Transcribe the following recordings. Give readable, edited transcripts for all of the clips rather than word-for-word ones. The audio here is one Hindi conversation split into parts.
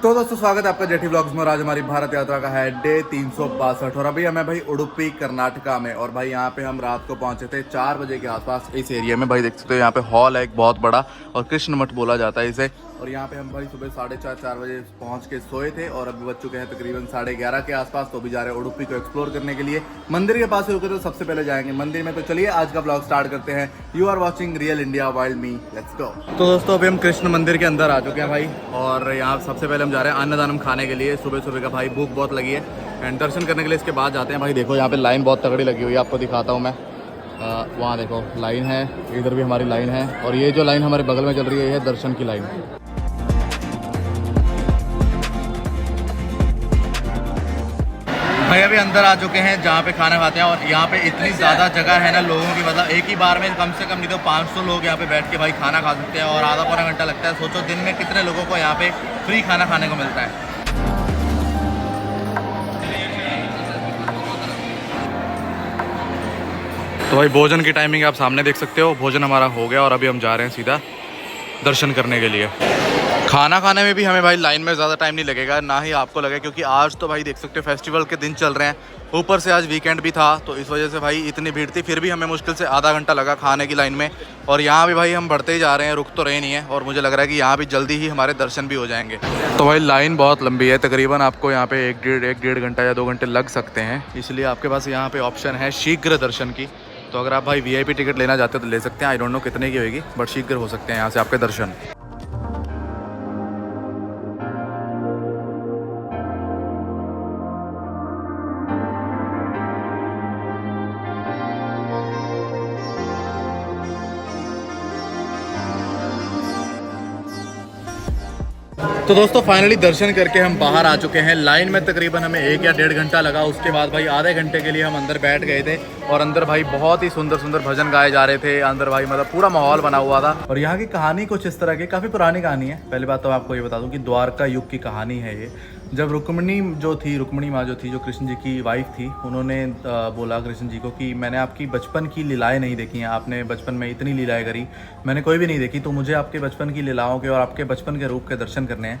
तो दोस्तों स्वागत है आपका जेठी व्लॉग्स में। और आज हमारी भारत यात्रा का है डे 362 और अभी हमें भाई उडुपी कर्नाटका में। और भाई यहाँ पे हम रात को पहुंचे थे 4 बजे के आसपास इस एरिया में। भाई देख सकते हो यहाँ पे हॉल है एक बहुत बड़ा और कृष्ण मठ बोला जाता है इसे। और यहाँ पे हम भाई सुबह 4:30 बजे पहुंच के सोए थे और अभी बज चुके हैं तकरीबन 11:30 के आसपास। तो अभी जा रहे हैं उडुपी को एक्सप्लोर करने के लिए। मंदिर के पास रुके तो सबसे पहले जाएंगे मंदिर में। तो चलिए आज का ब्लॉग स्टार्ट करते हैं। You are watching real India wild me, let's go. तो दोस्तों अभी हम कृष्ण मंदिर के अंदर आ चुके हैं भाई। और यहाँ सबसे पहले हम जा रहे हैं अन्नदानम खाने के लिए। सुबह सुबह का भाई भूख बहुत लगी है एंड दर्शन करने के लिए इसके बाद जाते हैं। भाई देखो यहाँ पे लाइन बहुत तगड़ी लगी हुई है, आपको दिखाता हूँ मैं। वहाँ देखो लाइन है, इधर भी हमारी लाइन है और ये जो लाइन हमारे बगल में चल रही है ये है दर्शन की लाइन। भाई अभी अंदर आ चुके हैं जहाँ पे खाना खाते हैं। और यहाँ पे इतनी ज़्यादा जगह है ना लोगों की, मतलब एक ही बार में कम से कम नहीं तो 500 लोग यहाँ पे बैठ के भाई खाना खा सकते हैं और आधा पौना घंटा लगता है। सोचो दिन में कितने लोगों को यहाँ पे फ्री खाना खाने को मिलता है। तो भाई भोजन की टाइमिंग आप सामने देख सकते हो। भोजन हमारा हो गया और अभी हम जा रहे हैं सीधा दर्शन करने के लिए। खाना खाने में भी हमें भाई लाइन में ज़्यादा टाइम नहीं लगेगा, ना ही आपको लगे, क्योंकि आज तो भाई देख सकते हो फेस्टिवल के दिन चल रहे हैं। ऊपर से आज वीकेंड भी था तो इस वजह से भाई इतनी भीड़ थी। फिर भी हमें मुश्किल से आधा घंटा लगा खाने की लाइन में। और यहाँ भी भाई हम बढ़ते ही जा रहे हैं, रुक तो रहे नहीं है। और मुझे लग रहा है कि यहाँ भी जल्दी ही हमारे दर्शन भी हो जाएंगे। तो भाई लाइन बहुत लंबी है, तकरीबन आपको यहाँ पे एक डेढ़ घंटा या 2 घंटे लग सकते हैं। इसलिए आपके पास यहाँ पे ऑप्शन है शीघ्र दर्शन की। तो अगर आप भाई VIP टिकट लेना चाहते हो तो ले सकते हैं। आई डोंट नो कितने की होगी बट शीघ्र हो सकते हैं यहाँ से आपके दर्शन। तो दोस्तों फाइनली दर्शन करके हम बाहर आ चुके हैं। लाइन में तकरीबन हमें 1 या 1.5 घंटा लगा। उसके बाद भाई आधे घंटे के लिए हम अंदर बैठ गए थे और अंदर भाई बहुत ही सुंदर सुंदर भजन गाए जा रहे थे। अंदर भाई मतलब पूरा माहौल बना हुआ था। और यहाँ की कहानी कुछ इस तरह की, काफ़ी पुरानी कहानी है। पहली बात तो आपको ये बता दूँ कि द्वारका युग की कहानी है ये। जब रुक्मिणी माँ जो थी, जो कृष्ण जी की वाइफ थी, उन्होंने बोला कृष्ण जी को कि मैंने आपकी बचपन की लीलाएं नहीं देखी हैं, आपने बचपन में इतनी लीलाएं करी, मैंने कोई भी नहीं देखी, तो मुझे आपके बचपन की लीलाओं के और आपके बचपन के रूप के दर्शन करने हैं।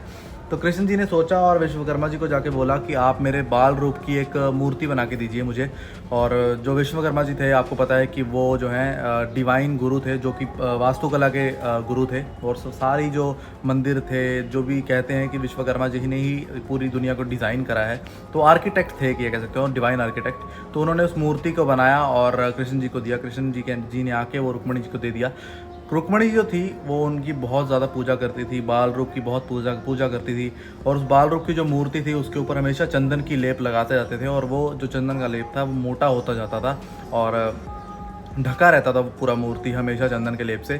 तो कृष्ण जी ने सोचा और विश्वकर्मा जी को जाके बोला कि आप मेरे बाल रूप की एक मूर्ति बना के दीजिए मुझे। और जो विश्वकर्मा जी थे, आपको पता है कि वो जो हैं डिवाइन गुरु थे, जो कि वास्तुकला के गुरु थे। और सारी जो मंदिर थे, जो भी कहते हैं कि विश्वकर्मा जी ने ही पूरी दुनिया को डिज़ाइन करा है, तो आर्किटेक्ट थे कि कह सकते हो, डिवाइन आर्किटेक्ट। तो उन्होंने उस मूर्ति को बनाया और कृष्ण जी को दिया। कृष्ण जी ने आके वो रुक्मिणी जी को दे दिया। रुक्मिणी जो थी वो उनकी बहुत ज़्यादा पूजा करती थी, बाल रूप की बहुत पूजा करती थी। और उस बाल रूप की जो मूर्ति थी उसके ऊपर हमेशा चंदन की लेप लगाते जाते थे। और वो जो चंदन का लेप था वो मोटा होता जाता था और ढका रहता था वो पूरा मूर्ति हमेशा चंदन के लेप से।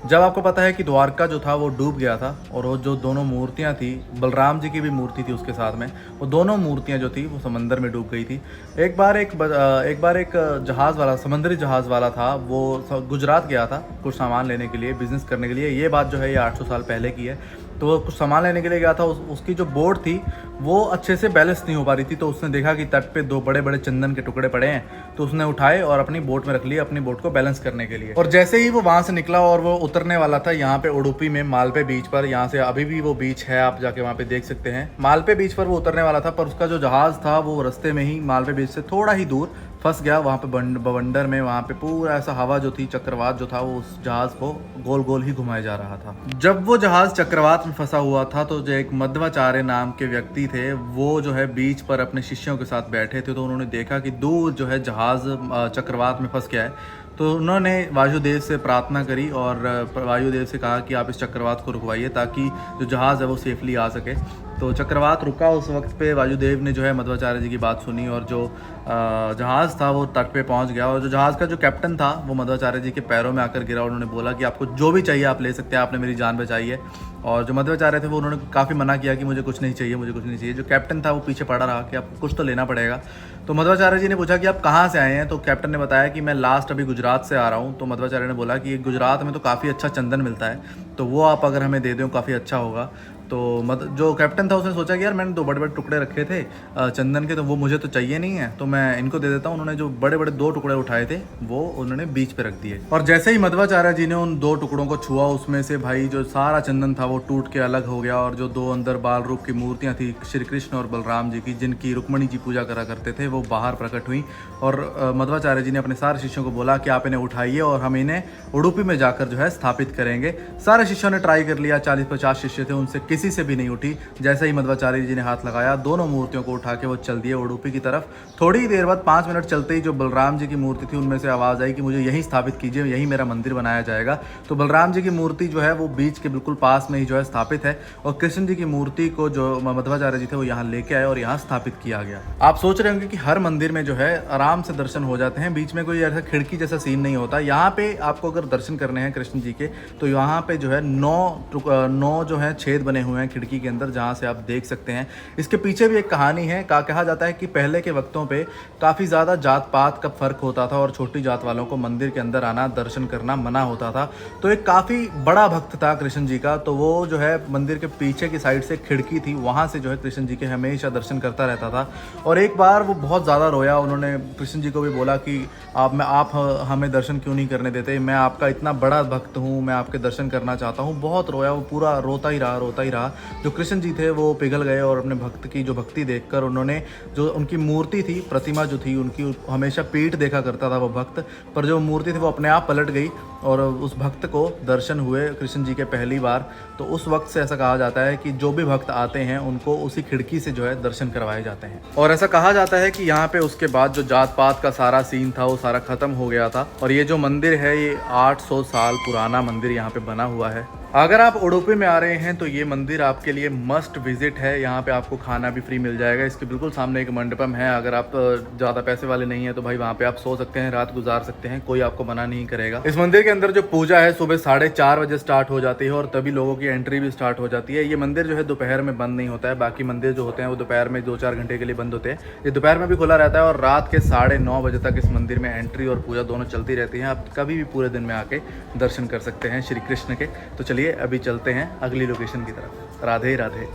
जब आपको पता है कि द्वारका जो था वो डूब गया था और वो जो दोनों मूर्तियां थी, बलराम जी की भी मूर्ति थी उसके साथ में, वो दोनों मूर्तियां जो थी वो समंदर में डूब गई थी। एक बार एक जहाज़ वाला, समुद्री जहाज़ वाला था, वो गुजरात गया था कुछ सामान लेने के लिए, बिजनेस करने के लिए। ये बात जो है ये 800 साल पहले की है। तो वो कुछ सामान लेने के लिए गया था। उसकी जो बोट थी वो अच्छे से बैलेंस नहीं हो पा रही थी। तो उसने देखा कि तट पे 2 बड़े बड़े चंदन के टुकड़े पड़े हैं, तो उसने उठाए और अपनी बोट में रख लिए, अपनी बोट को बैलेंस करने के लिए। और जैसे ही वो वहाँ से निकला और वो उतरने वाला था यहाँ पे उडुपी में मालपे बीच पर, यहाँ से अभी भी वो बीच है, आप जाके वहाँ पे देख सकते हैं। मालपे बीच पर वो उतरने वाला था, पर उसका जो जहाज़ था वो रास्ते में ही मालपे बीच से थोड़ा ही दूर फंस गया। वहाँ पे बवंडर में, वहाँ पे पूरा ऐसा हवा जो थी, चक्रवात जो था, वो उस जहाज़ को गोल गोल ही घुमाया जा रहा था। जब वो जहाज़ चक्रवात में फंसा हुआ था तो जो एक मध्वाचार्य नाम के व्यक्ति थे, वो जो है बीच पर अपने शिष्यों के साथ बैठे थे। तो उन्होंने देखा कि दूर जो है जहाज़ चक्रवात में फंस गया है। तो उन्होंने वायुदेव से प्रार्थना करी और वायुदेव से कहा कि आप इस चक्रवात को रुकवाइए ताकि जो जहाज़ है वो सेफली आ सके। तो चक्रवात रुका। उस वक्त पे वायुदेव ने जो है मध्वाचार्य जी की बात सुनी और जो जहाज़ था वो तट पे पहुंच गया। और जो जहाज़ का जो कैप्टन था वो मध्वाचार्य जी के पैरों में आकर गिरा। उन्होंने बोला कि आपको जो भी चाहिए आप ले सकते हैं, आपने मेरी जान बचाई है। और जो मध्वाचार्य थे वो उन्होंने काफ़ी मना किया कि मुझे कुछ नहीं चाहिए, मुझे कुछ नहीं चाहिए। जो कैप्टन था वो पीछे पड़ा रहा कि आपको कुछ तो लेना पड़ेगा। तो मध्वाचार्य जी ने पूछा कि आप कहाँ से आए हैं। तो कैप्टन ने बताया कि मैं लास्ट अभी गुजरात से आ रहा हूँ। तो मध्वाचार्य ने बोला कि गुजरात में तो काफ़ी अच्छा चंदन मिलता है, तो वो आप अगर हमें दे दें काफ़ी अच्छा होगा। तो जो कैप्टन था उसने सोचा कि यार मैंने 2 बड़े बड़े टुकड़े रखे थे चंदन के, तो वो मुझे तो चाहिए नहीं है, तो मैं इनको दे देता हूँ। उन्होंने जो बड़े बड़े 2 टुकड़े उठाए थे वो उन्होंने बीच पे रख दिए, और जैसे ही मध्वाचार्य जी ने उन 2 टुकड़ों को छुआ, उसमें से भाई जो सारा चंदन था वो टूट के अलग हो गया, और जो 2 अंदर बाल रूप की मूर्तियाँ थी श्री कृष्ण और बलराम जी की, जिनकी रुक्मणी जी पूजा करा करते थे, वो बाहर प्रकट हुई। और मध्वाचार्य जी ने अपने सारे शिष्यों को बोला कि आप इन्हें उठाइए और हम इन्हें उडुपी में जाकर जो है स्थापित करेंगे। सारे शिष्यों ने ट्राई कर लिया, 40-50 शिष्य थे, उनसे किसी से भी नहीं उठी। जैसे ही मध्वाचार्य जी ने हाथ लगाया, दोनों मूर्तियों को उठा के वो चल दिए उडुपी की तरफ। थोड़ी देर बाद 5 मिनट चलते ही जो बलराम जी की मूर्ति थी उनमें से आवाज़ आई कि मुझे यहीं स्थापित कीजिए, यहीं मेरा मंदिर बनाया जाएगा। तो बलराम जी की मूर्ति जो है वो बीच के बिल्कुल पास में ही जो है स्थापित है, और कृष्ण जी की मूर्ति को जो मध्वाचार्य जी थे वो यहाँ लेके आए और यहाँ स्थापित किया गया। आप सोच रहे होंगे कि हर मंदिर में जो है आराम से दर्शन हो जाते हैं, बीच में कोई ऐसा खिड़की जैसा सीन नहीं होता। यहाँ पे आपको अगर दर्शन करने हैं कृष्ण जी के, तो यहाँ पे जो है 9 जो है छेद बने हुए हैं खिड़की के अंदर, जहाँ से आप देख सकते हैं। इसके पीछे भी एक कहानी है। कहा जाता है कि पहले के वक्तों पे काफ़ी ज़्यादा जात पात का फर्क होता था, और छोटी जात वालों को मंदिर के अंदर आना, दर्शन करना मना होता था। तो एक काफ़ी बड़ा भक्त था कृष्ण जी का, तो वो जो है मंदिर के पीछे की साइड से खिड़की थी, वहाँ से जो है कृष्ण जी के हमेशा दर्शन करता रहता था। और एक बार वो बहुत ज़्यादा रोया, उन्होंने कृष्ण जी को भी बोला कि आप हमें दर्शन क्यों नहीं करने देते, मैं आपका इतना बड़ा भक्त हूँ, मैं आपके दर्शन करना चाहता हूँ। बहुत रोया, वो पूरा रोता ही रहा। जो कृष्ण जी थे वो पिघल गए, और अपने भक्त की जो भक्ति देखकर उन्होंने, जो उनकी मूर्ति थी, प्रतिमा जो थी उनकी, हमेशा पीठ देखा करता था वो भक्त, पर जो मूर्ति थी वो अपने आप पलट गई, और उस भक्त को दर्शन हुए कृष्ण जी के पहली बार। तो उस वक्त से ऐसा कहा जाता है कि जो भी भक्त आते हैं उनको उसी खिड़की से जो है दर्शन करवाए जाते हैं। और ऐसा कहा जाता है कि यहाँ पे उसके बाद जो जात पात का सारा सीन था वो सारा खत्म हो गया था। और ये जो मंदिर है ये 800 साल पुराना मंदिर यहाँ पे बना हुआ है। अगर आप उडुपी में आ रहे हैं तो ये मंदिर आपके लिए मस्ट विजिट है। यहाँ पे आपको खाना भी फ्री मिल जाएगा। इसके बिल्कुल सामने एक मंडपम है। अगर आप ज़्यादा पैसे वाले नहीं हैं तो भाई वहाँ पे आप सो सकते हैं, रात गुजार सकते हैं, कोई आपको मना नहीं करेगा। इस मंदिर के अंदर जो पूजा है सुबह 4:30 बजे स्टार्ट हो जाती है, और तभी लोगों की एंट्री भी स्टार्ट हो जाती है। ये मंदिर जो है दोपहर में बंद नहीं होता है। बाकी मंदिर जो होते हैं वो दोपहर में 2-4 घंटे के लिए बंद होते हैं। ये दोपहर में भी खुला रहता है, और रात के 9:30 बजे तक इस मंदिर में एंट्री और पूजा दोनों चलती रहती है। आप कभी भी पूरे दिन में आके दर्शन कर सकते हैं श्री कृष्ण के। तो चलिए अभी चलते हैं अगली लोकेशन की तरफ। राधे राधे।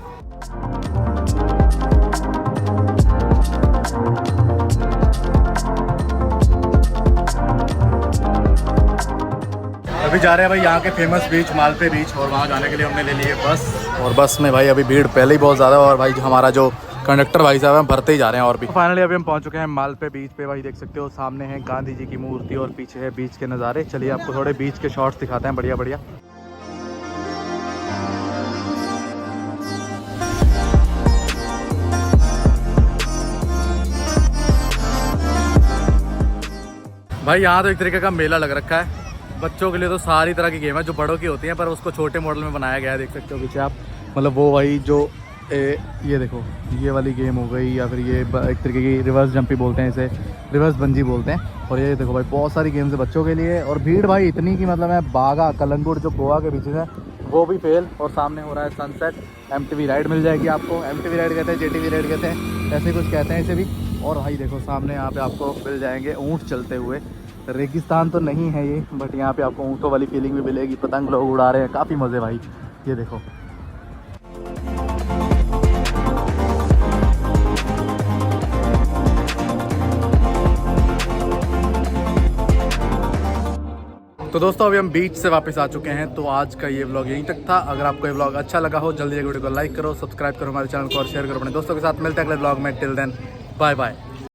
अभी जा रहे हैं भाई यहाँ के फेमस बीच मालपे बीच, और वहाँ जाने के लिए हमने ले ली है बस। और बस में भाई अभी भीड़ पहले ही बहुत ज़्यादा है, और भाई हमारा जो कंडक्टर भाई साहब हैं भरते ही जा रहे हैं। और भी फाइनली अभी हम पहुँच चुके हैं मालपे बीच पे। भाई देख सकते हो सामने है गांधी जी की मूर्ति और पीछे है बीच के नज़ारे। चलिए आपको थोड़े बीच के शॉट्स दिखाते हैं बढ़िया बढ़िया। भाई यहाँ तो एक तरीके का मेला लग रखा है। बच्चों के लिए तो सारी तरह की गेम है जो बड़ों की होती हैं, पर उसको छोटे मॉडल में बनाया गया है। देख सकते हो पीछे आप, मतलब वो भाई जो ये देखो ये वाली गेम हो गई, या फिर ये एक तरीके की रिवर्स जंपी बोलते हैं, इसे रिवर्स बंजी बोलते हैं। और ये देखो भाई बहुत सारी गेम्स है बच्चों के लिए। और भीड़ भाई इतनी की मतलब है बागा कलंगुट जो गोवा के पीछे है वो भी फेल, और सामने हो रहा है सनसेट। MTV राइड मिल जाएगी आपको। MTV राइड कहते हैं, JTV राइड कहते हैं, ऐसे कुछ कहते हैं इसे भी। और भाई देखो सामने यहाँ पे आपको मिल जाएंगे ऊँट चलते हुए। रेगिस्तान तो नहीं है ये, बट यहाँ पे आपको ऊँटों वाली फीलिंग भी मिलेगी। पतंग लोग उड़ा रहे हैं, काफ़ी मज़े भाई। ये देखो तो दोस्तों अभी हम बीच से वापस आ चुके हैं। तो आज का ये व्लॉग यहीं तक था। अगर आपको ये व्लॉग अच्छा लगा हो जल्दी वीडियो को लाइक करो, सब्सक्राइब करो हमारे चैनल को, और शेयर करो अपने दोस्तों के साथ। मिलते हैं अगले व्लॉग में। Till then bye bye.